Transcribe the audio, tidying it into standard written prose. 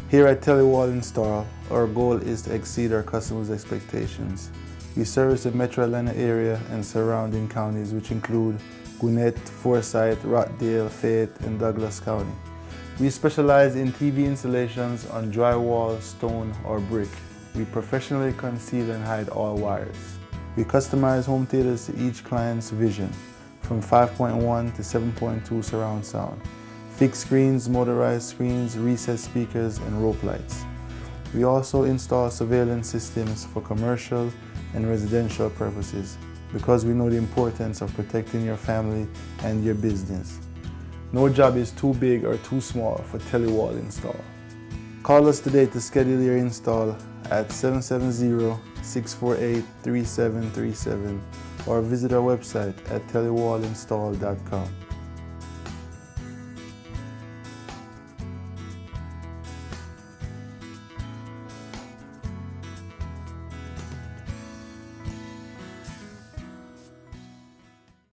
Here at Telewall Install, our goal is to exceed our customers' expectations. We service the Metro Atlanta area and surrounding counties, which include Gwinnett, Forsyth, Rockdale, Fayette, and Douglas County. We specialize in TV installations on drywall, stone, or brick. We professionally conceal and hide all wires. We customize home theaters to each client's vision, from 5.1 to 7.2 surround sound, fixed screens, motorized screens, recessed speakers, and rope lights. We also install surveillance systems for commercial and residential purposes because we know the importance of protecting your family and your business. No job is too big or too small for Telewall Install. Call us today to schedule your install at 770-648-3737 or visit our website at telewallinstall.com.